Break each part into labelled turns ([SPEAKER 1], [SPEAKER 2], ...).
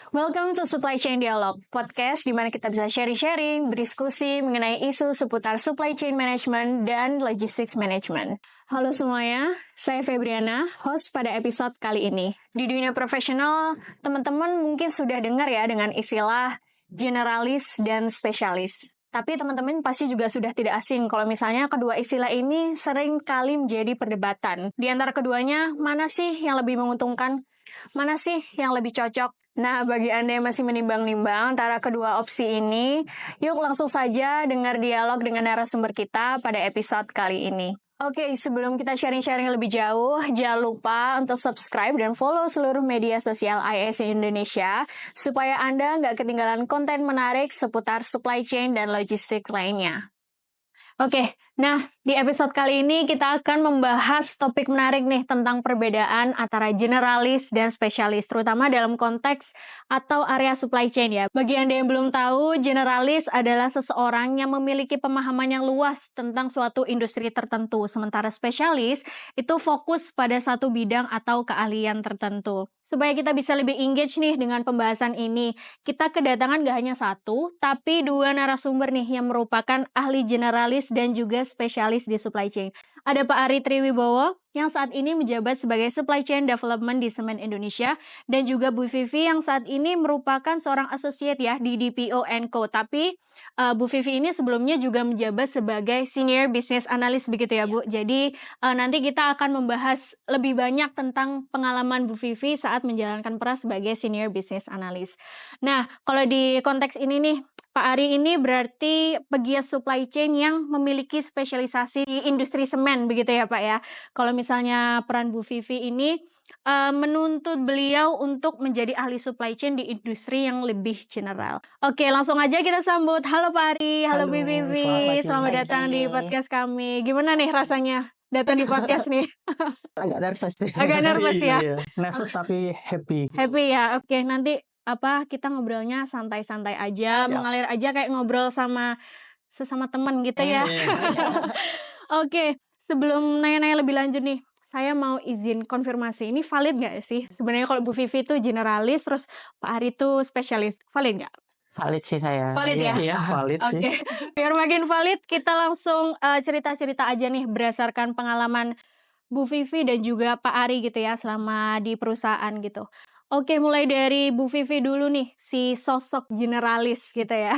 [SPEAKER 1] Welcome to Supply Chain Dialog, podcast di mana kita bisa sharing-sharing, berdiskusi mengenai isu seputar supply chain management dan logistics management. Halo semuanya, saya Febriana, host pada episode kali ini. Di dunia profesional, teman-teman mungkin sudah dengar ya dengan istilah generalis dan spesialis. Tapi teman-teman pasti juga sudah tidak asing kalau misalnya kedua istilah ini sering kali menjadi perdebatan. Di antara keduanya, mana sih yang lebih menguntungkan? Mana sih yang lebih cocok? Nah, bagi Anda yang masih menimbang-nimbang antara kedua opsi ini, yuk langsung saja dengar dialog dengan narasumber kita pada episode kali ini. Oke, sebelum kita sharing-sharing lebih jauh, jangan lupa untuk subscribe dan follow seluruh media sosial IAC Indonesia, supaya Anda nggak ketinggalan konten menarik seputar supply chain dan logistik lainnya. Oke, nah di episode kali ini kita akan membahas topik menarik nih tentang perbedaan antara generalis dan spesialis, terutama dalam konteks atau area supply chain ya. Bagi Anda yang belum tahu, generalis adalah seseorang yang memiliki pemahaman yang luas tentang suatu industri tertentu, sementara spesialis itu fokus pada satu bidang atau keahlian tertentu. Supaya kita bisa lebih engage nih dengan pembahasan ini, kita kedatangan gak hanya satu, tapi dua narasumber nih yang merupakan ahli generalis dan juga spesialis di supply chain. Ada Pak Ari Triwibowo yang saat ini menjabat sebagai Supply Chain Development di Semen Indonesia dan juga Bu Vivi yang saat ini merupakan seorang associate ya di DPO & Co. Tapi Bu Vivi ini sebelumnya juga menjabat sebagai Senior Business Analyst begitu ya Bu. Jadi nanti kita akan membahas lebih banyak tentang pengalaman Bu Vivi saat menjalankan peran sebagai Senior Business Analyst. Nah, kalau di konteks ini nih, Pak Ari ini berarti pegiat supply chain yang memiliki spesialisasi di industri semen begitu ya Pak ya. Kalau misalnya peran Bu Vivi ini menuntut beliau untuk menjadi ahli supply chain di industri yang lebih general. Oke, langsung aja kita sambut. Halo Pak Ari, halo Bu Vivi. Selamat datang di podcast kami. Gimana nih rasanya datang di podcast nih?
[SPEAKER 2] Agak nervous deh.
[SPEAKER 1] Agak nervous ya?
[SPEAKER 2] Iya. Nervous tapi happy.
[SPEAKER 1] Happy ya, oke nanti kita ngobrolnya santai-santai aja, mengalir aja kayak ngobrol sama sesama teman gitu ya. Oke, sebelum nanya-nanya lebih lanjut nih, saya mau izin konfirmasi, ini valid nggak sih? Sebenarnya kalau Bu Vivi itu generalis, terus Pak Ari itu spesialis, valid nggak?
[SPEAKER 2] Valid sih saya.
[SPEAKER 1] Valid ya?
[SPEAKER 2] Iya, valid sih.
[SPEAKER 1] Oke, biar makin valid, kita langsung cerita-cerita aja nih berdasarkan pengalaman Bu Vivi dan juga Pak Ari gitu ya selama di perusahaan gitu. Oke, mulai dari Bu Vivi dulu nih, si sosok generalis gitu ya.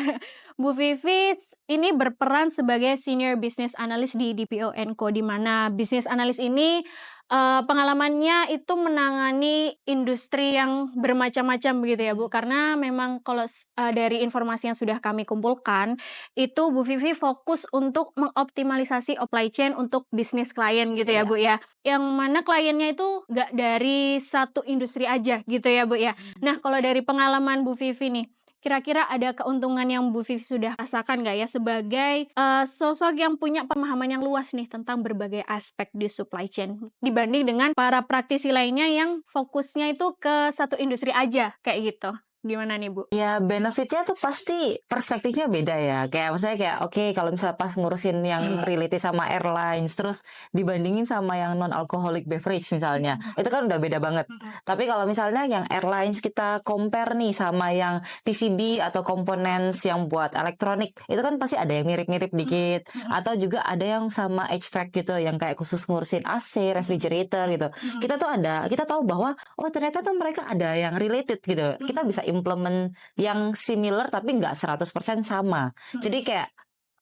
[SPEAKER 1] Bu Vivi ini berperan sebagai Senior Business Analyst di DPO & Co, di mana Business Analyst ini pengalamannya itu menangani industri yang bermacam-macam begitu ya Bu. Karena memang kalau dari informasi yang sudah kami kumpulkan, itu Bu Vivi fokus untuk mengoptimalisasi supply chain untuk bisnis klien gitu ya Bu ya. Yang mana kliennya itu nggak dari satu industri aja gitu ya Bu ya. Nah kalau dari pengalaman Bu Vivi nih, kira-kira ada keuntungan yang Bu Vivi sudah rasakan nggak ya sebagai sosok yang punya pemahaman yang luas nih tentang berbagai aspek di supply chain dibanding dengan para praktisi lainnya yang fokusnya itu ke satu industri aja kayak gitu. Gimana nih Bu?
[SPEAKER 2] Ya benefitnya tuh pasti perspektifnya beda ya. Kayak maksudnya kayak oke, kalau misalnya pas ngurusin yang related sama airlines, terus dibandingin sama yang non-alcoholic beverage misalnya, itu kan udah beda banget. Tapi kalau misalnya yang airlines kita compare nih sama yang PCB atau komponen yang buat elektronik, itu kan pasti ada yang mirip-mirip dikit. Atau juga ada yang sama HVAC gitu, yang kayak khusus ngurusin AC, refrigerator gitu. Kita tahu bahwa oh ternyata tuh mereka ada yang related gitu. Kita bisa implement yang similar tapi nggak 100% sama. Jadi kayak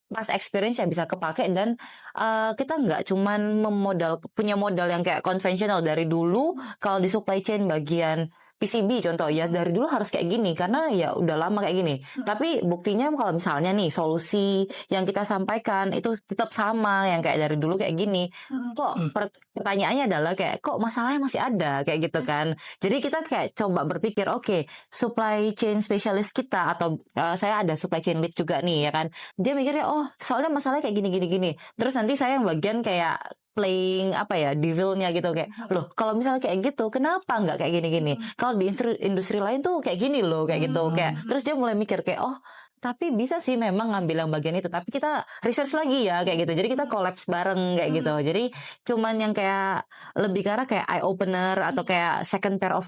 [SPEAKER 2] pas experience yang bisa kepake dan kita nggak cuman punya modal yang kayak konvensional dari dulu. Kalau di supply chain bagian PCB contoh ya dari dulu harus kayak gini karena ya udah lama kayak gini. Tapi buktinya kalau misalnya nih solusi yang kita sampaikan itu tetap sama yang kayak dari dulu kayak gini. Kok pertanyaannya adalah kayak kok masalahnya masih ada kayak gitu kan. Jadi kita kayak coba berpikir oke, supply chain specialist kita atau saya ada supply chain lead juga nih ya kan. Dia mikirnya oh soalnya masalahnya kayak gini. Terus nanti saya yang bagian kayak playing devilnya gitu kayak loh kalau misalnya kayak gitu kenapa nggak kayak gini kalau di industri lain tuh kayak gini loh kayak gitu kayak terus dia mulai mikir kayak oh Tapi bisa sih memang ngambil yang bagian itu, tapi kita research lagi ya kayak gitu. Jadi kita collapse bareng kayak gitu. Jadi cuman yang kayak lebih ke arah kayak eye opener atau kayak second pair of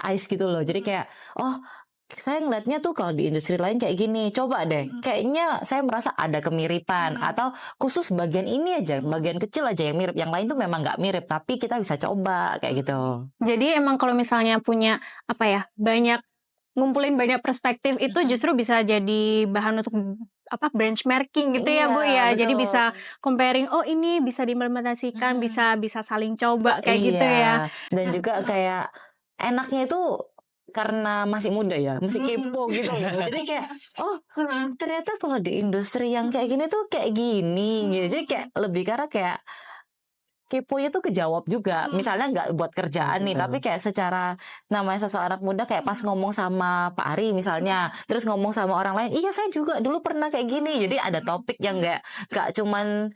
[SPEAKER 2] eyes gitu loh. Jadi kayak oh saya ngeliatnya tuh kalau di industri lain kayak gini, coba deh. Kayaknya saya merasa ada kemiripan atau khusus bagian ini aja, bagian kecil aja yang mirip. Yang lain tuh memang nggak mirip, tapi kita bisa coba kayak gitu.
[SPEAKER 1] Jadi emang kalau misalnya punya ngumpulin banyak perspektif itu justru bisa jadi bahan untuk benchmarking gitu ya Bu ya.
[SPEAKER 2] Iya,
[SPEAKER 1] Jadi bisa
[SPEAKER 2] betul.
[SPEAKER 1] comparing, oh ini bisa diimplementasikan, bisa saling coba kayak gitu ya.
[SPEAKER 2] Iya, dan juga kayak enaknya itu karena masih muda ya, masih kepo gitu loh. Jadi kayak, oh ternyata kalau di industri yang kayak gini tuh kayak gini gitu. Jadi kayak lebih karena kayak keponya tuh kejawab juga. Misalnya nggak buat kerjaan nih, tapi kayak secara namanya sosok anak muda kayak pas ngomong sama Pak Ari misalnya, terus ngomong sama orang lain, iya saya juga dulu pernah kayak gini. Jadi ada topik yang nggak cuman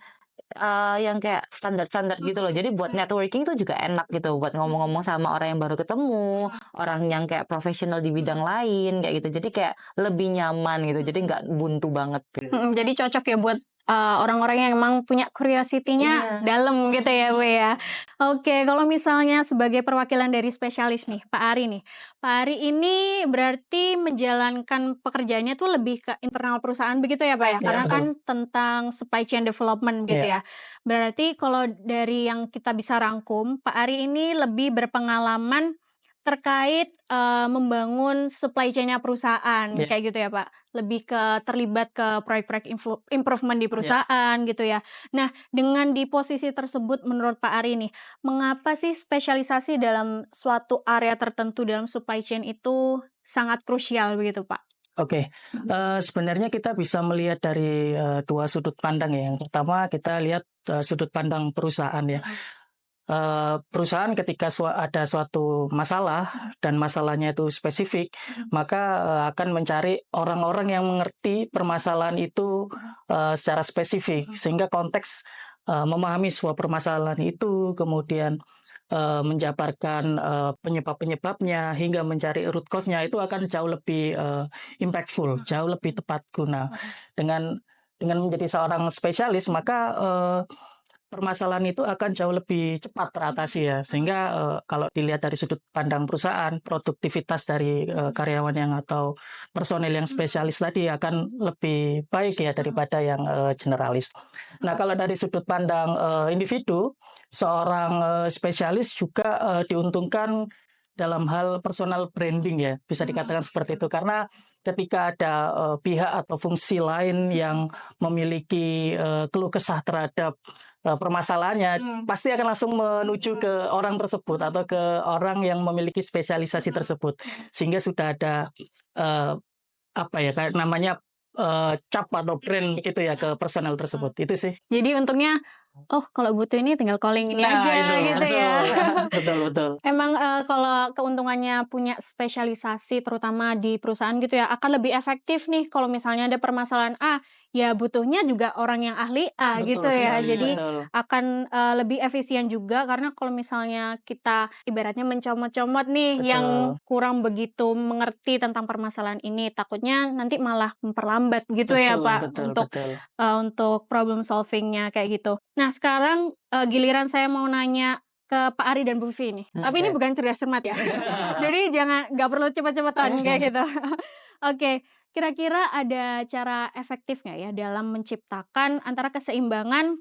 [SPEAKER 2] yang kayak standar-standar gitu loh. Jadi buat networking tuh juga enak gitu. Buat ngomong-ngomong sama orang yang baru ketemu, orang yang kayak profesional di bidang lain kayak gitu. Jadi kayak lebih nyaman gitu. Jadi nggak buntu banget gitu.
[SPEAKER 1] Jadi cocok ya buat orang-orang yang emang punya curiosity-nya
[SPEAKER 2] Iya.
[SPEAKER 1] dalam gitu ya Bu ya. Oke, kalau misalnya sebagai perwakilan dari spesialis nih, Pak Ari nih. Pak Ari ini berarti menjalankan pekerjaannya tuh lebih ke internal perusahaan begitu ya Pak ya?
[SPEAKER 3] Iya,
[SPEAKER 1] Karena
[SPEAKER 3] betul.
[SPEAKER 1] kan tentang supply chain development gitu
[SPEAKER 3] Iya.
[SPEAKER 1] ya. Berarti kalau dari yang kita bisa rangkum, Pak Ari ini lebih berpengalaman terkait membangun supply chain-nya perusahaan
[SPEAKER 3] Iya.
[SPEAKER 1] kayak gitu ya Pak. Lebih ke terlibat ke proyek-proyek improvement di perusahaan gitu ya. Nah, dengan di posisi tersebut menurut Pak Ari nih, mengapa sih spesialisasi dalam suatu area tertentu dalam supply chain itu sangat krusial begitu Pak?
[SPEAKER 3] Oke, sebenarnya kita bisa melihat dari dua sudut pandang ya. Yang pertama kita lihat sudut pandang perusahaan ya. Perusahaan ketika ada suatu masalah dan masalahnya itu spesifik, maka akan mencari orang-orang yang mengerti permasalahan itu secara spesifik, sehingga konteks memahami sebuah permasalahan itu, kemudian menjabarkan penyebab-penyebabnya hingga mencari root cause-nya itu akan jauh lebih impactful, jauh lebih tepat guna. Dengan menjadi seorang spesialis, maka permasalahan itu akan jauh lebih cepat teratasi ya, sehingga kalau dilihat dari sudut pandang perusahaan, produktivitas dari karyawan yang atau personel yang spesialis tadi akan lebih baik ya daripada yang generalis. Nah, kalau dari sudut pandang individu, seorang spesialis juga diuntungkan dalam hal personal branding ya, bisa dikatakan seperti itu, karena ketika ada pihak atau fungsi lain yang memiliki keluh kesah terhadap permasalahannya, pasti akan langsung menuju ke orang tersebut atau ke orang yang memiliki spesialisasi tersebut, sehingga sudah ada kayak namanya cap atau brand gitu ya ke personel tersebut. Itu sih.
[SPEAKER 1] Jadi untungnya, oh kalau butuh ini tinggal calling ini aja
[SPEAKER 3] itu
[SPEAKER 1] gitu
[SPEAKER 3] betul,
[SPEAKER 1] ya.
[SPEAKER 3] betul.
[SPEAKER 1] Emang kalau keuntungannya punya spesialisasi terutama di perusahaan gitu ya, akan lebih efektif nih kalau misalnya ada permasalahan A, ya butuhnya juga orang yang ahli A
[SPEAKER 3] Betul
[SPEAKER 1] gitu ya.
[SPEAKER 3] sekali,
[SPEAKER 1] Jadi
[SPEAKER 3] betul.
[SPEAKER 1] akan lebih efisien juga karena kalau misalnya kita ibaratnya mencomot-comot nih
[SPEAKER 3] Betul.
[SPEAKER 1] yang kurang begitu mengerti tentang permasalahan ini, takutnya nanti malah memperlambat gitu ya Pak
[SPEAKER 3] Betul.
[SPEAKER 1] untuk problem solving-nya kayak gitu. Nah sekarang giliran saya mau nanya ke Pak Ari dan Bu Vivi nih. Tapi ini bukan cerdas cermat ya. Jadi nggak perlu cepet-cepetan kayak gitu. Oke, kira-kira ada cara efektif nggak ya dalam menciptakan antara keseimbangan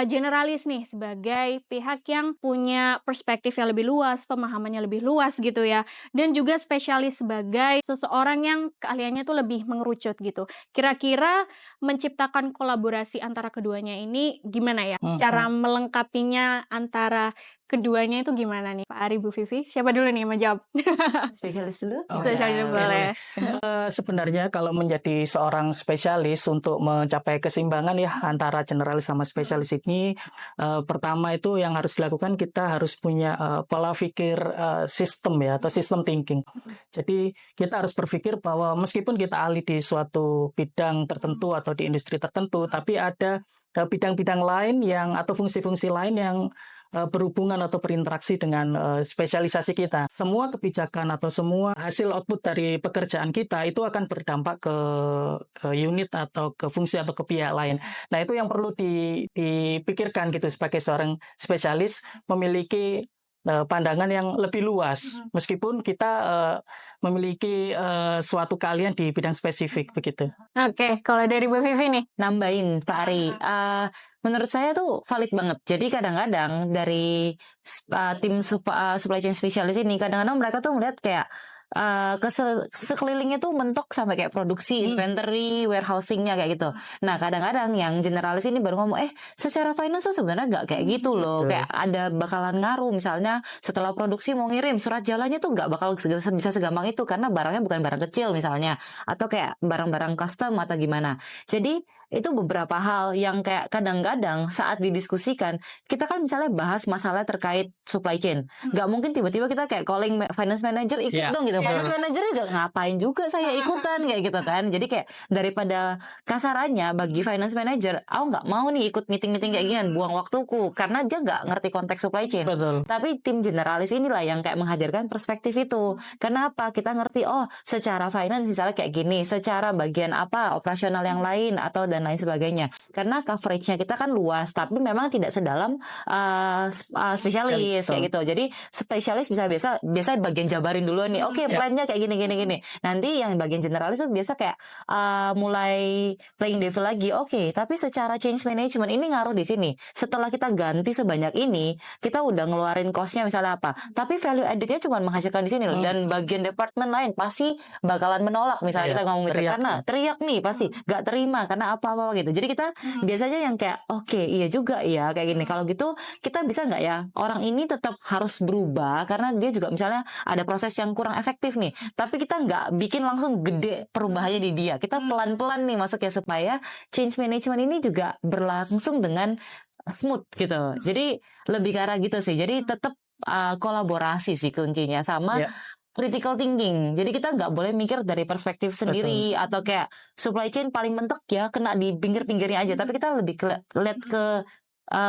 [SPEAKER 1] generalis nih sebagai pihak yang punya perspektif yang lebih luas, pemahamannya lebih luas gitu ya, dan juga spesialis sebagai seseorang yang keahliannya tuh lebih mengerucut gitu. Kira-kira menciptakan kolaborasi antara keduanya ini gimana ya? Cara melengkapinya antara keduanya itu gimana nih? Pak Ari, Bu Vivi, siapa dulu nih yang mau jawab?
[SPEAKER 2] Spesialis dulu.
[SPEAKER 1] Spesialis dulu boleh.
[SPEAKER 3] Sebenarnya kalau menjadi seorang spesialis untuk mencapai keseimbangan ya antara generalis sama spesialis ini, pertama itu yang harus dilakukan, kita harus punya pola pikir sistem ya, atau sistem thinking. Jadi kita harus berpikir bahwa meskipun kita ahli di suatu bidang tertentu atau di industri tertentu, tapi ada bidang-bidang lain yang atau fungsi-fungsi lain yang berhubungan atau berinteraksi dengan spesialisasi kita. Semua kebijakan atau semua hasil output dari pekerjaan kita itu akan berdampak ke unit atau ke fungsi atau ke pihak lain. Nah, itu yang perlu dipikirkan gitu sebagai seorang spesialis, memiliki pandangan yang lebih luas meskipun kita memiliki suatu keahlian di bidang spesifik begitu.
[SPEAKER 1] Oke, kalau dari Bu Vivi nih.
[SPEAKER 2] Nambahin Pak Ari, menurut saya tuh valid banget. Jadi kadang-kadang dari tim supply chain specialist ini, kadang-kadang mereka tuh melihat kayak sekelilingnya tuh mentok sampai kayak produksi, inventory, warehousingnya kayak gitu. Nah, kadang-kadang yang generalis ini baru ngomong, secara finance tuh sebenarnya nggak kayak gitu loh. Kayak ada bakalan ngaruh, misalnya setelah produksi mau ngirim surat jalannya tuh nggak bakal bisa segampang itu karena barangnya bukan barang kecil misalnya, atau kayak barang-barang custom atau gimana. Jadi itu beberapa hal yang kayak kadang-kadang saat didiskusikan, kita kan misalnya bahas masalah terkait supply chain. Gak mungkin tiba-tiba kita kayak calling finance manager ikut dong gitu. Finance manager gak ngapain juga saya ikutan kayak gitu kan. Jadi kayak daripada kasarannya bagi finance manager, aku gak mau nih ikut meeting-meeting kayak gini, buang waktuku. Karena dia gak ngerti konteks supply chain.
[SPEAKER 3] Betul.
[SPEAKER 2] Tapi tim generalis inilah yang kayak menghadirkan perspektif itu. Kenapa? Kita ngerti, secara finance misalnya kayak gini, secara bagian apa, operasional yang lain atau dan lain sebagainya. Karena coveragenya kita kan luas, tapi memang tidak sedalam spesialis kayak gitu. Jadi spesialis biasa bagian jabarin dulu nih. Oke, plannya kayak gini. Nanti yang bagian generalis itu biasa kayak mulai playing devil lagi. Oke, tapi secara change management ini ngaruh di sini. Setelah kita ganti sebanyak ini, kita udah ngeluarin cost-nya misalnya apa. Tapi value added-nya cuma menghasilkan di sini loh. Dan bagian departemen lain pasti bakalan menolak misalnya kita ngomong gitu. Karena teriak nih pasti gak terima karena apa-apa gitu. Jadi kita biasanya yang kayak oke, iya juga ya kayak gini. Kalau gitu kita bisa nggak ya orang ini tetap harus berubah karena dia juga misalnya ada proses yang kurang efektif nih. Tapi kita nggak bikin langsung gede perubahannya di dia. Kita pelan-pelan nih masuk ya supaya change management ini juga berlangsung dengan smooth gitu. Jadi lebih ke arah gitu sih. Jadi tetap kolaborasi sih kuncinya sama critical thinking. Jadi kita nggak boleh mikir dari perspektif sendiri. Betul. Atau kayak supply chain paling mentok ya kena di pinggir-pinggirnya aja. Tapi kita lebih lihat ke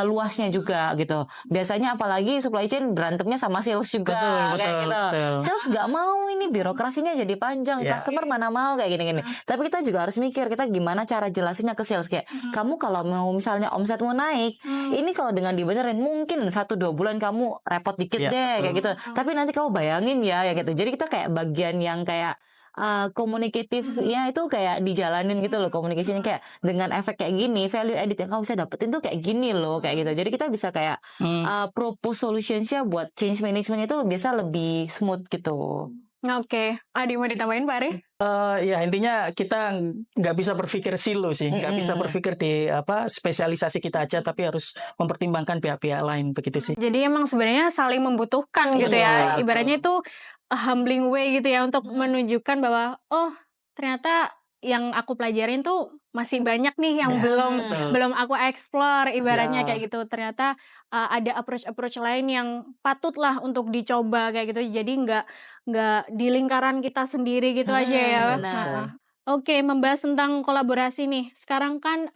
[SPEAKER 2] luasnya juga gitu. Biasanya apalagi supply chain berantemnya sama sales juga kayak gitu. Sales nggak mau ini birokrasinya jadi panjang. Customer mana mau kayak gini-gini. Tapi kita juga harus mikir kita gimana cara jelasinnya ke sales kayak kamu kalau mau misalnya omsetmu naik, ini kalau dengan dibenerin mungkin 1-2 bulan kamu repot dikit deh kayak gitu. Tapi nanti kamu bayangin ya gitu. Jadi kita kayak bagian yang kayak komunikatif ya itu kayak dijalanin gitu loh, komunikasinya kayak dengan efek kayak gini, value added yang kamu bisa dapetin tuh kayak gini loh kayak gitu. Jadi kita bisa kayak propose solutionsnya buat change management itu biasa lebih smooth gitu.
[SPEAKER 1] Oke, Adi mau ditambahin Pak Ari?
[SPEAKER 3] Ya intinya kita nggak bisa berpikir silo sih, nggak bisa berpikir di spesialisasi kita aja, tapi harus mempertimbangkan pihak-pihak lain begitu sih.
[SPEAKER 1] Jadi emang sebenarnya saling membutuhkan gitu ya, ibaratnya itu a humbling way gitu ya untuk menunjukkan bahwa ternyata yang aku pelajarin tuh masih banyak nih yang belum aku explore ibaratnya kayak gitu. Ternyata ada approach lain yang patutlah untuk dicoba kayak gitu. Jadi nggak di lingkaran kita sendiri gitu aja ya. Oke, membahas tentang kolaborasi nih. Sekarang kan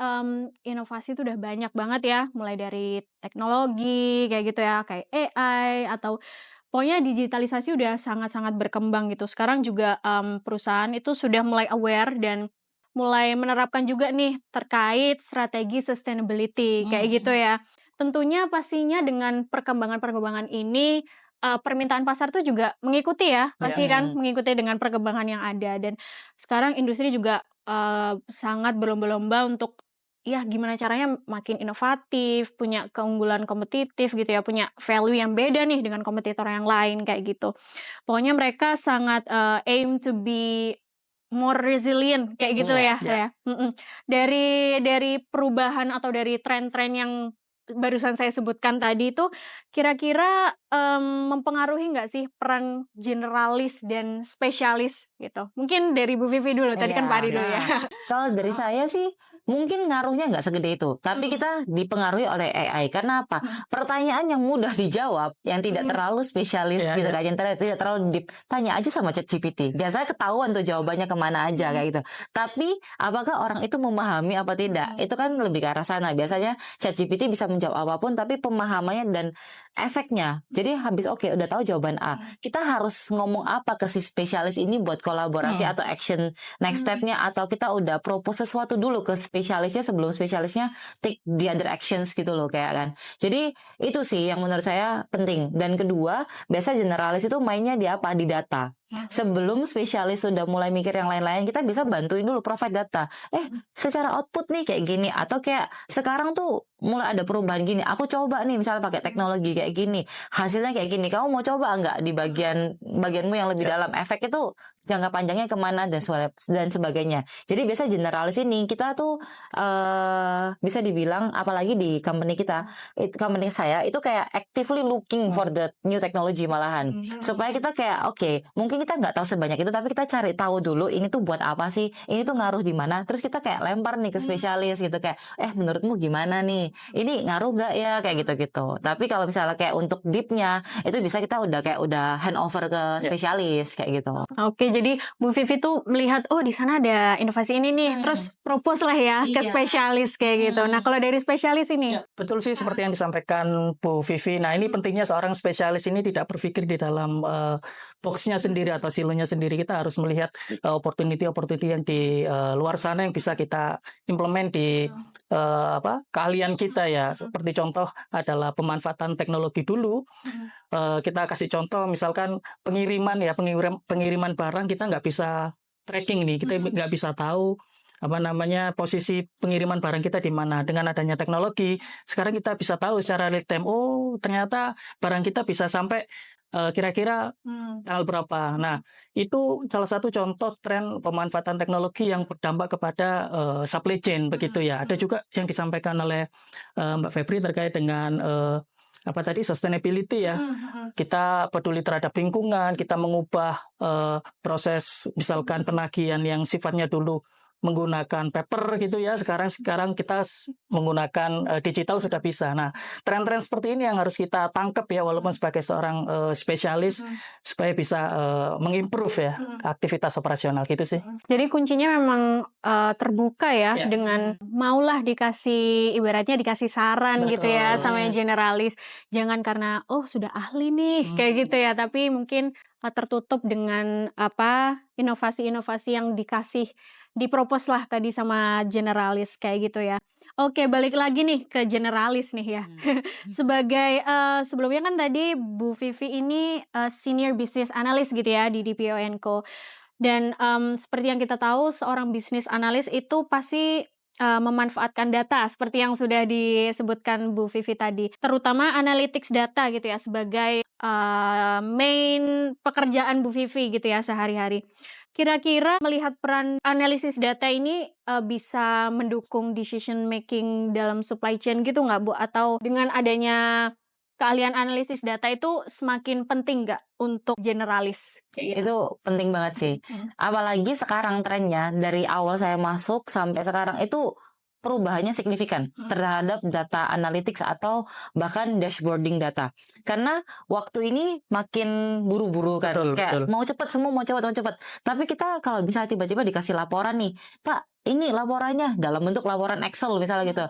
[SPEAKER 1] inovasi itu udah banyak banget ya, mulai dari teknologi kayak gitu ya, kayak AI atau pokoknya digitalisasi udah sangat-sangat berkembang gitu. Sekarang juga perusahaan itu sudah mulai aware dan mulai menerapkan juga nih terkait strategi sustainability kayak gitu ya. Tentunya pastinya dengan perkembangan-perkembangan ini permintaan pasar tuh juga mengikuti ya, pasti kan mengikuti dengan perkembangan yang ada. Dan sekarang industri juga sangat berlomba-lomba untuk ya gimana caranya makin inovatif, punya keunggulan kompetitif gitu ya, punya value yang beda nih dengan kompetitor yang lain kayak gitu. Pokoknya mereka sangat aim to be more resilient kayak gitu ya. Dari perubahan atau dari tren-tren yang barusan saya sebutkan tadi itu, kira-kira mempengaruhi nggak sih peran generalis dan spesialis gitu? Mungkin dari Bu Vivi dulu, tadi kan
[SPEAKER 2] Iya,
[SPEAKER 1] Pak Ari dulu ya.
[SPEAKER 2] Kalau dari saya sih mungkin ngaruhnya nggak segede itu, tapi kita dipengaruhi oleh AI. Karena apa? Pertanyaan yang mudah dijawab, yang tidak terlalu spesialis
[SPEAKER 3] Iya,
[SPEAKER 2] gitu
[SPEAKER 3] iya.
[SPEAKER 2] kan, yang tidak terlalu deep, tanya aja sama ChatGPT. Biasanya ketahuan tuh jawabannya kemana aja kayak gitu. Tapi apakah orang itu memahami apa tidak? Itu kan lebih ke arah sana. Biasanya ChatGPT bisa menjawab apapun, tapi pemahamannya dan efeknya. Jadi habis oke udah tahu jawaban A, kita harus ngomong apa ke si spesialis ini buat kolaborasi atau action next stepnya, atau kita udah propose sesuatu dulu ke spesialisnya sebelum spesialisnya take the other actions gitu loh kayak kan. Jadi itu sih yang menurut saya penting. Dan kedua, biasa generalis itu mainnya di apa? Di data. Sebelum spesialis sudah mulai mikir yang lain-lain, kita bisa bantuin dulu provide data. Secara output nih kayak gini, atau kayak sekarang tuh mulai ada perubahan gini. Aku coba nih misalnya pakai teknologi kayak gini, hasilnya kayak gini. Kamu mau coba nggak di bagianmu yang lebih dalam? Efek itu jangka panjangnya kemana dan sebagainya. Jadi biasa generalis ini kita tuh bisa dibilang, apalagi di company kita, company saya itu kayak actively looking for the new technology malahan, supaya kita kayak oke, mungkin kita nggak tahu sebanyak itu, tapi kita cari tahu dulu ini tuh buat apa sih, ini tuh ngaruh di mana, terus kita kayak lempar nih ke spesialis gitu, kayak menurutmu gimana nih, ini ngaruh nggak ya, kayak gitu-gitu. Tapi kalau misalnya kayak untuk deepnya itu bisa kita udah hand over ke spesialis kayak gitu.
[SPEAKER 1] Oke, jadi Bu Vivi tuh melihat, oh di sana ada inovasi ini nih, terus propose lah ya ke spesialis kayak gitu. Nah, kalau dari spesialis ini,
[SPEAKER 3] Ya, betul sih seperti yang disampaikan Bu Vivi. Nah, ini pentingnya seorang spesialis ini tidak berpikir di dalam boxnya sendiri atau silonya sendiri. Kita harus melihat opportunity yang di luar sana yang bisa kita implement di keahlian kita ya. Seperti contoh adalah pemanfaatan teknologi dulu. Kita kasih contoh misalkan pengiriman barang, kita nggak bisa tracking nih, kita nggak bisa tahu posisi pengiriman barang kita di mana. Dengan adanya teknologi sekarang kita bisa tahu secara real time, oh ternyata barang kita bisa sampai kira-kira tanggal berapa. Nah, itu salah satu contoh tren pemanfaatan teknologi yang berdampak kepada supply chain begitu ya. Ada juga yang disampaikan oleh Mbak Febri terkait dengan sustainability ya. Kita peduli terhadap lingkungan, kita mengubah proses misalkan penagihan yang sifatnya dulu menggunakan paper gitu ya, sekarang kita menggunakan digital sudah bisa. Nah, tren-tren seperti ini yang harus kita tangkap ya, walaupun sebagai seorang spesialis, supaya bisa mengimprove ya aktivitas operasional gitu sih.
[SPEAKER 1] jadi kuncinya memang terbuka ya, dengan maulah ibaratnya dikasih saran. Betul. Gitu ya sama yang generalis. Jangan karena sudah ahli nih kayak gitu ya, tapi mungkin tertutup dengan inovasi-inovasi yang dipropos lah tadi sama generalis kayak gitu ya. Oke, balik lagi nih ke generalis nih ya. Sebagai sebelumnya kan tadi Bu Vivi ini senior business analyst gitu ya di DPO & Co. Dan seperti yang kita tahu, seorang business analyst itu pasti memanfaatkan data seperti yang sudah disebutkan Bu Vivi tadi, terutama analytics data gitu ya, sebagai main pekerjaan Bu Vivi gitu ya sehari-hari. Kira-kira melihat peran analisis data ini bisa mendukung decision making dalam supply chain gitu nggak Bu? Atau dengan adanya keahlian analisis data itu semakin penting nggak untuk generalis?
[SPEAKER 2] Itu penting banget sih. Apalagi sekarang trennya dari awal saya masuk sampai sekarang itu perubahannya signifikan terhadap data analytics atau bahkan dashboarding data. Karena waktu ini makin buru-buru kan.
[SPEAKER 3] Betul.
[SPEAKER 2] Mau cepat, semua mau cepat. Tapi kita kalau bisa tiba-tiba dikasih laporan nih, Pak, ini laporannya dalam bentuk laporan Excel misalnya gitu.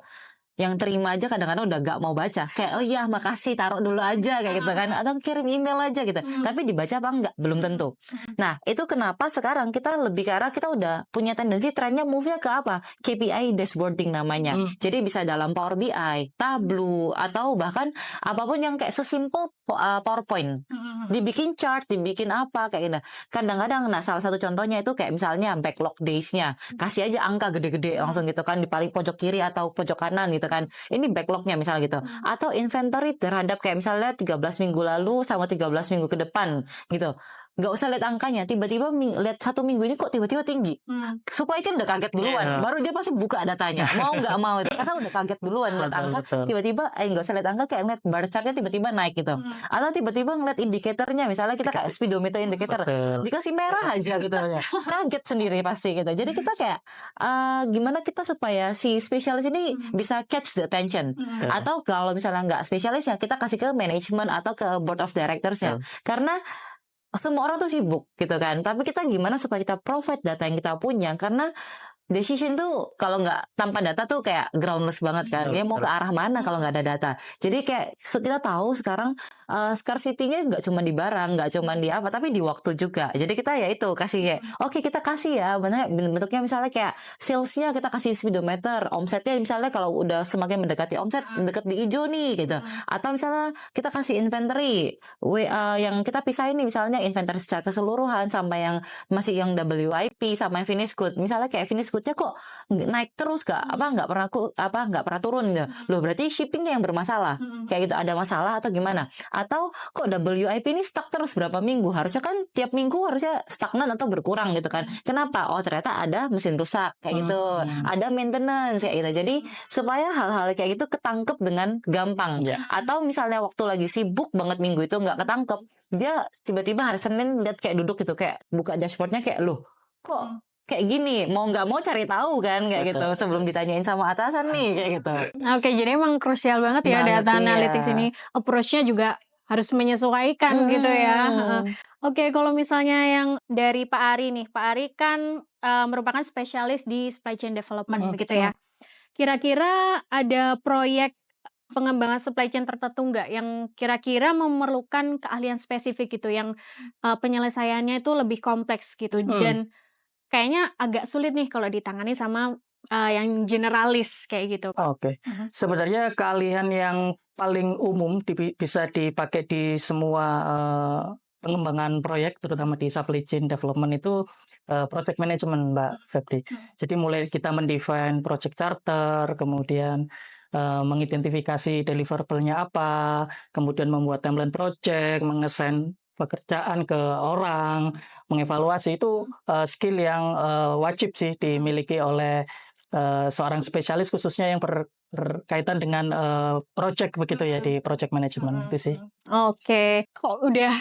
[SPEAKER 2] Yang terima aja kadang-kadang udah gak mau baca, kayak oh iya makasih, taruh dulu aja kayak gitu kan, atau kirim email aja gitu. Tapi dibaca apa enggak belum tentu. Nah, itu kenapa sekarang kita lebih ke arah, kita udah punya tendensi trennya move-nya ke apa, KPI dashboarding namanya. Jadi bisa dalam Power BI, Tableau, atau bahkan apapun yang kayak sesimpel PowerPoint, dibikin chart, dibikin apa kayak gitu. Kadang-kadang, nah salah satu contohnya itu kayak misalnya backlog days-nya, kasih aja angka gede-gede langsung gitu kan di paling pojok kiri atau pojok kanan gitu kan. Ini backlognya misalnya gitu. Atau inventory terhadap kayak misalnya 13 minggu lalu sama 13 minggu ke depan gitu. nggak usah lihat angkanya, tiba-tiba lihat 1 minggu ini kok tiba-tiba tinggi. Supply chain udah kaget duluan, baru dia pasti buka datanya, mau nggak mau, karena udah kaget duluan lihat angka, tiba-tiba nggak usah lihat angka, kayak ngeliat bar chartnya tiba-tiba naik gitu, atau tiba-tiba ngeliat indikatornya, misalnya kita kayak speedometer indicator, dikasih merah aja gitu ya, kaget sendiri pasti gitu. Jadi kita kayak gimana kita supaya si spesialis ini bisa catch the attention, atau kalau misalnya nggak spesialis ya kita kasih ke manajemen atau ke board of directors ya, karena semua orang tuh sibuk gitu kan, tapi kita gimana supaya kita provide data yang kita punya, karena decision tuh kalau nggak tanpa data tuh kayak groundless banget kan. Dia mau ke arah mana kalau nggak ada data. Jadi kayak kita tahu sekarang scarcity-nya nggak cuma di barang, nggak cuma di apa, tapi di waktu juga. Jadi kita ya itu kasih kayak, oke kita kasih ya, bentuknya misalnya kayak salesnya kita kasih speedometer, omsetnya misalnya kalau udah semakin mendekati omset, deket di hijau nih gitu. Atau misalnya kita kasih inventory, yang kita pisahin nih misalnya inventory secara keseluruhan sama yang masih yang WIP sama yang finished good. Misalnya kayak finished good kok naik terus nggak pernah turun ya. Loh berarti shippingnya yang bermasalah. Kayak gitu ada masalah atau gimana? Atau kok WIP ini stuck terus berapa minggu? Harusnya kan tiap minggu harusnya stagnan atau berkurang gitu kan. Kenapa? Oh ternyata ada mesin rusak kayak gitu. Ada maintenance kayak gitu. Jadi supaya hal-hal kayak gitu ketangkep dengan gampang. Atau misalnya waktu lagi sibuk banget minggu itu nggak ketangkep, dia tiba-tiba hari Senin lihat kayak duduk gitu, kayak buka dashboardnya kayak loh kok kayak gini, mau nggak mau cari tahu kan kayak gitu sebelum ditanyain sama atasan nih kayak gitu.
[SPEAKER 1] Oke, jadi emang krusial banget ya data analytics ini. Approach-nya juga harus menyesuaikan gitu ya. Oke, kalau misalnya yang dari Pak Ari nih, Pak Ari kan merupakan spesialis di supply chain development begitu ya. Kira-kira ada proyek pengembangan supply chain tertentu nggak yang kira-kira memerlukan keahlian spesifik gitu, yang penyelesaiannya itu lebih kompleks gitu, dan kayaknya agak sulit nih kalau ditangani sama yang generalis kayak gitu.
[SPEAKER 3] Oke. Sebenarnya keahlian yang paling umum bisa dipakai di semua pengembangan proyek, terutama di supply chain development itu project management, Mbak Febri. Jadi mulai kita mendefine project charter, kemudian mengidentifikasi deliverable-nya apa, kemudian membuat timeline project, mengesain pekerjaan ke orang, mengevaluasi, itu skill yang wajib sih dimiliki oleh seorang spesialis, khususnya yang berkaitan dengan project begitu ya, di project management itu sih.
[SPEAKER 1] Oke, kok udah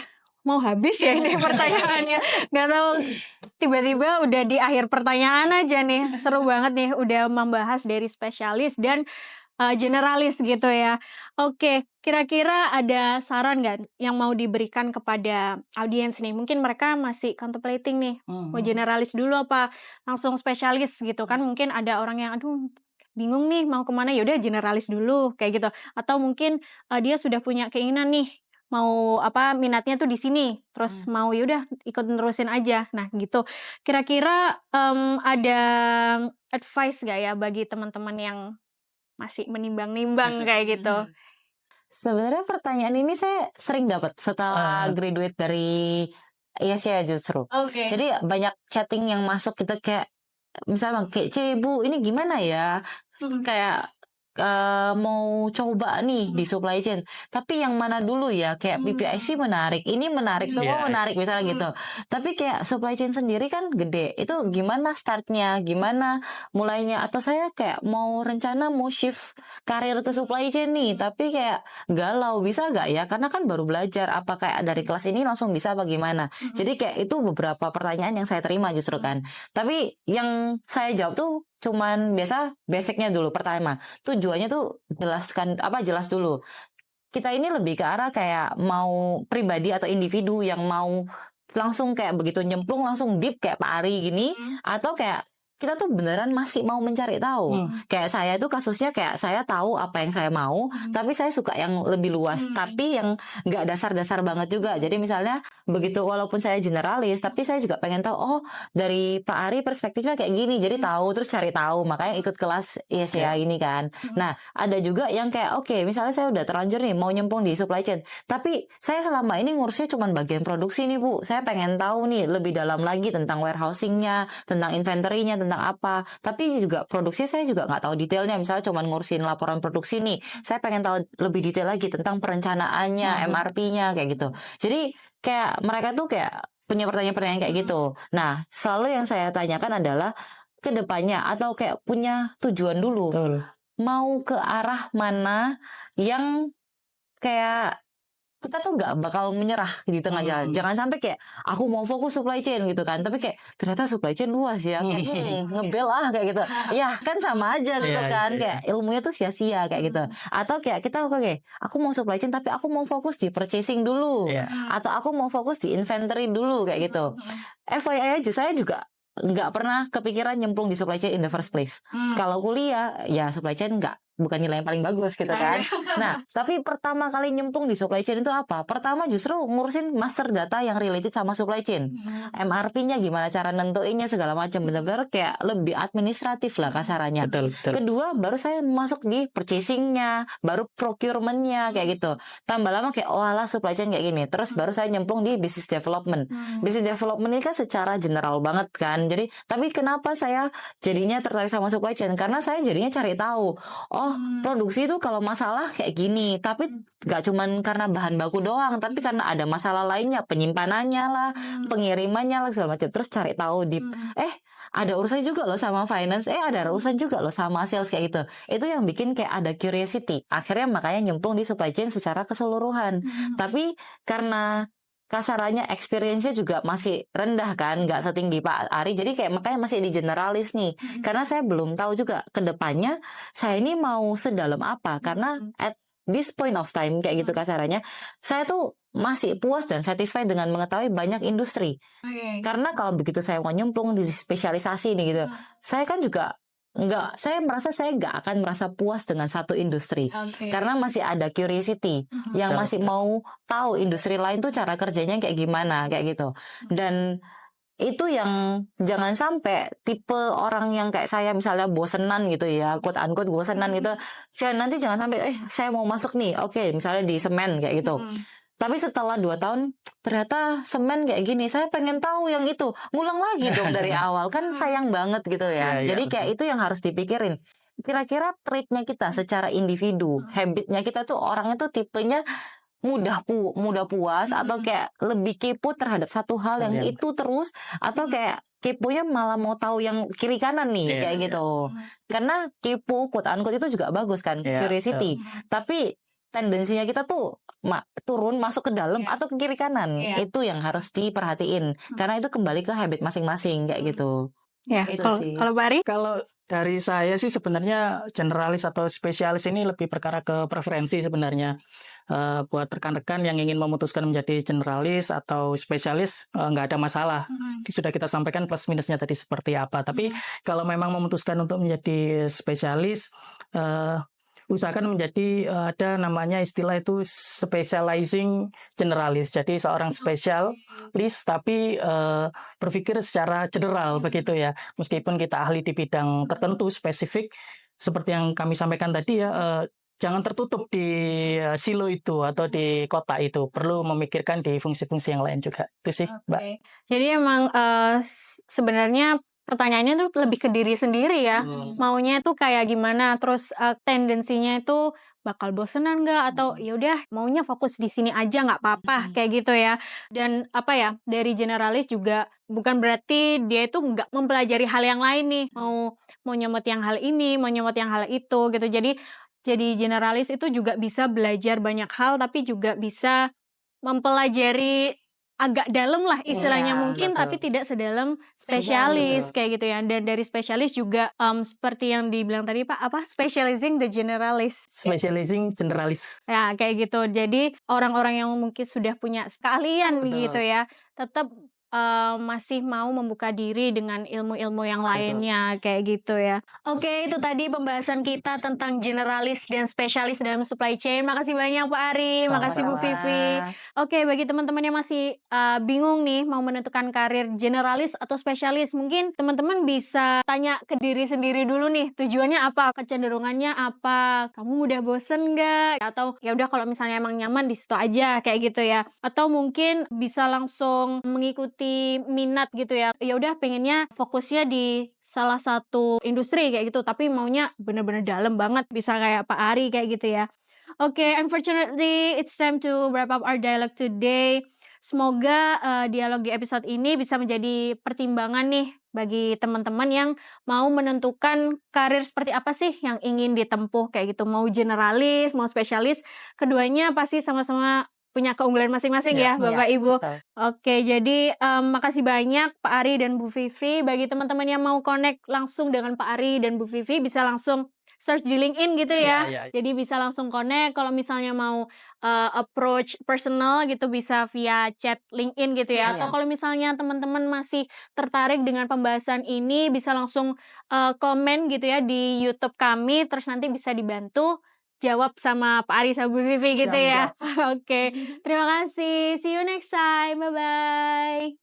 [SPEAKER 1] mau habis ya ini pertanyaannya. Nggak tahu, tiba-tiba udah di akhir pertanyaan aja nih. Seru banget nih, udah membahas dari spesialis dan generalis gitu ya. Oke, kira-kira ada saran nggak yang mau diberikan kepada audiens nih? Mungkin mereka masih contemplating nih, mau generalis dulu apa langsung spesialis gitu kan? Mungkin ada orang yang aduh bingung nih mau kemana, yaudah generalis dulu kayak gitu. Atau mungkin dia sudah punya keinginan nih, mau minatnya tuh di sini, terus mau yaudah ikut nerusin aja. Nah gitu. Kira-kira ada advice nggak ya bagi teman-teman yang masih menimbang-nimbang kayak gitu?
[SPEAKER 2] Sebenarnya pertanyaan ini saya sering dapat setelah graduate dari ISCA justru. Jadi banyak chatting yang masuk gitu, kayak misalnya kayak Bu ini gimana ya, kayak mau coba nih di supply chain, tapi yang mana dulu ya, kayak PPIC menarik, ini menarik, semua menarik misalnya gitu, tapi kayak supply chain sendiri kan gede, itu gimana startnya, gimana mulainya, atau saya kayak mau rencana mau shift karir ke supply chain nih, tapi kayak galau, bisa gak ya, karena kan baru belajar, apa kayak dari kelas ini langsung bisa apa gimana. Jadi kayak itu beberapa pertanyaan yang saya terima justru kan, tapi yang saya jawab tuh cuman biasa basicnya dulu. Pertama, tujuannya tuh jelas dulu. Kita ini lebih ke arah kayak mau pribadi atau individu yang mau langsung kayak begitu nyemplung langsung deep kayak Pak Ari gini, atau kayak kita tuh beneran masih mau mencari tahu. Kayak saya tuh kasusnya kayak saya tahu apa yang saya mau, tapi saya suka yang lebih luas, tapi yang nggak dasar-dasar banget juga. Jadi misalnya begitu, walaupun saya generalis, tapi saya juga pengen tahu, oh dari Pak Ari perspektifnya kayak gini, jadi tahu, terus cari tahu, makanya ikut kelas ISCA ini kan. Nah ada juga yang kayak oke, misalnya saya udah terlanjur nih mau nyemplung di supply chain, tapi saya selama ini ngurusnya cuma bagian produksi nih Bu, saya pengen tahu nih lebih dalam lagi tentang warehousingnya, tentang inventory-nya, tentang apa, tapi juga produksi saya juga nggak tahu detailnya, misalnya cuma ngurusin laporan produksi nih, saya pengen tahu lebih detail lagi tentang perencanaannya, MRP-nya kayak gitu. Jadi kayak mereka tuh kayak punya pertanyaan-pertanyaan kayak gitu. Nah, selalu yang saya tanyakan adalah ke depannya atau kayak punya tujuan dulu.
[SPEAKER 3] Betul.
[SPEAKER 2] Mau ke arah mana yang kayak kita tuh nggak bakal menyerah di tengah jalan. Jangan sampai kayak aku mau fokus supply chain gitu kan, tapi kayak ternyata supply chain luas ya, kayak ngebel kayak gitu. Ya kan sama aja gitu kan, kayak ilmunya tuh sia-sia kayak gitu. Atau kayak kita oke, aku mau supply chain tapi aku mau fokus di purchasing dulu, atau aku mau fokus di inventory dulu kayak gitu. FYI aja, saya juga nggak pernah kepikiran nyemplung di supply chain in the first place. Kalau kuliah ya supply chain bukan nilai yang paling bagus gitu kan. Nah, tapi pertama kali nyemplung di supply chain itu apa? Pertama justru ngurusin master data yang related sama supply chain. MRP-nya gimana cara nentuinnya segala macam, benar-benar kayak lebih administratif lah kasarannya.
[SPEAKER 3] Betul.
[SPEAKER 2] Kedua, baru saya masuk di purchasing-nya, baru procurement-nya kayak gitu. Tambah lama kayak alah supply chain kayak gini. Terus baru saya nyemplung di business development. Business development ini kan secara general banget kan. Jadi, tapi kenapa saya jadinya tertarik sama supply chain? Karena saya jadinya cari tahu. Produksi itu kalau masalah kayak gini, tapi gak cuman karena bahan baku doang, tapi karena ada masalah lainnya, penyimpanannya lah, pengirimannya lah segala macam. Terus cari tahu ada urusan juga loh sama finance, ada urusan juga loh sama sales kayak gitu. Itu yang bikin kayak ada curiosity. Akhirnya makanya nyemplung di supply chain secara keseluruhan. Tapi karena kasarannya experience-nya juga masih rendah kan, nggak setinggi Pak Ari, jadi kayak makanya masih di generalis nih. Karena saya belum tahu juga ke depannya saya ini mau sedalam apa, karena at this point of time kayak gitu kasarannya, saya tuh masih puas dan satisfied dengan mengetahui banyak industri. Karena kalau begitu saya mau nyemplung di spesialisasi nih gitu, saya kan juga saya merasa saya nggak akan merasa puas dengan satu industri, karena masih ada curiosity yang masih mau tahu industri lain tuh cara kerjanya kayak gimana kayak gitu. Dan itu yang jangan sampai tipe orang yang kayak saya misalnya bosenan gitu ya, quote unquote bosenan gitu. Nanti jangan sampai saya mau masuk nih, oke, misalnya di semen kayak gitu. Tapi setelah 2 tahun ternyata semen kayak gini, saya pengen tahu yang itu, ngulang lagi dong dari awal, kan sayang banget gitu ya. Jadi kayak itu yang harus dipikirin. Kira-kira trait-nya kita secara individu, habitnya kita tuh orangnya tuh tipenya mudah puas, atau kayak lebih kepo terhadap satu hal yang itu terus, atau kayak keponya malah mau tahu yang kiri kanan nih kayak gitu. Karena kepo quote unquote itu juga bagus kan, curiosity. Tapi tendensinya kita tuh turun masuk ke dalam atau ke kiri kanan, itu yang harus diperhatiin, karena itu kembali ke habit masing-masing kayak gitu.
[SPEAKER 1] Ya, kalau Pak Ari?
[SPEAKER 3] Kalau dari saya sih sebenarnya generalis atau spesialis ini lebih perkara ke preferensi sebenarnya. Buat rekan-rekan yang ingin memutuskan menjadi generalis atau spesialis, nggak ada masalah. Sudah kita sampaikan plus minusnya tadi seperti apa. Tapi kalau memang memutuskan untuk menjadi spesialis, usahakan menjadi ada namanya istilah itu specializing generalis. Jadi seorang spesialis tapi berpikir secara general begitu ya. Meskipun kita ahli di bidang tertentu spesifik seperti yang kami sampaikan tadi ya, jangan tertutup di silo itu atau di kotak itu. Perlu memikirkan di fungsi-fungsi yang lain juga. Itu sih, Mbak.
[SPEAKER 1] Jadi emang sebenarnya pertanyaannya tuh lebih ke diri sendiri ya. Maunya tuh kayak gimana, terus tendensinya itu bakal bosenan nggak, atau ya udah maunya fokus di sini aja nggak apa-apa kayak gitu ya. Dan dari generalis juga bukan berarti dia itu nggak mempelajari hal yang lain nih, mau nyemot yang hal ini, mau nyemot yang hal itu gitu. Jadi generalis itu juga bisa belajar banyak hal, tapi juga bisa mempelajari agak dalam lah istilahnya mungkin,
[SPEAKER 3] betul.
[SPEAKER 1] tapi tidak sedalam spesialis kayak gitu ya. Dan dari spesialis juga seperti yang dibilang tadi Pak, specializing the generalis.
[SPEAKER 3] Specializing generalis.
[SPEAKER 1] Ya kayak gitu. Jadi orang-orang yang mungkin sudah punya sekalian gitu ya, tetap masih mau membuka diri dengan ilmu-ilmu yang lainnya kayak gitu ya. Oke, itu tadi pembahasan kita tentang generalis dan spesialis dalam supply chain. Makasih banyak Pak Ari, makasih Bu Vivi. Oke, bagi teman-teman yang masih bingung nih mau menentukan karir generalis atau spesialis, mungkin teman-teman bisa tanya ke diri sendiri dulu nih, tujuannya apa, kecenderungannya apa, kamu mudah bosen nggak, atau ya udah kalau misalnya emang nyaman di situ aja kayak gitu ya. Atau mungkin bisa langsung mengikuti minat gitu ya. Ya udah pengennya fokusnya di salah satu industri kayak gitu, tapi maunya bener-bener dalam banget, bisa kayak Pak Ari kayak gitu ya. Okay, unfortunately, it's time to wrap up our dialogue today. Semoga dialog di episode ini bisa menjadi pertimbangan nih bagi teman-teman yang mau menentukan karir seperti apa sih yang ingin ditempuh kayak gitu. Mau generalis, mau spesialis, keduanya pasti sama-sama punya keunggulan masing-masing ya, Bapak Ibu.
[SPEAKER 2] betul.
[SPEAKER 1] Oke, jadi makasih banyak Pak Ari dan Bu Vivi. Bagi teman-teman yang mau connect langsung dengan Pak Ari dan Bu Vivi bisa langsung search di LinkedIn gitu ya. Jadi bisa langsung connect. Kalau misalnya mau approach personal gitu bisa via chat LinkedIn gitu ya. Atau kalau misalnya teman-teman masih tertarik dengan pembahasan ini bisa langsung komen gitu ya di YouTube kami. Terus nanti bisa dibantu jawab sama Pak Ari sama Bu Vivi gitu ya. Oke, terima kasih. See you next time. Bye-bye.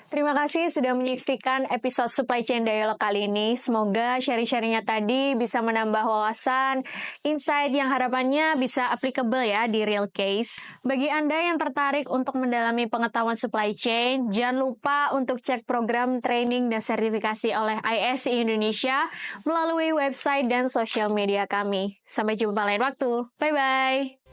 [SPEAKER 1] Terima kasih sudah menyaksikan episode Supply Chain Dialog kali ini. Semoga sharing-sharingnya tadi bisa menambah wawasan, insight yang harapannya bisa applicable ya di real case. Bagi Anda yang tertarik untuk mendalami pengetahuan supply chain, jangan lupa untuk cek program training dan sertifikasi oleh ISC Indonesia melalui website dan sosial media kami. Sampai jumpa lain waktu. Bye-bye.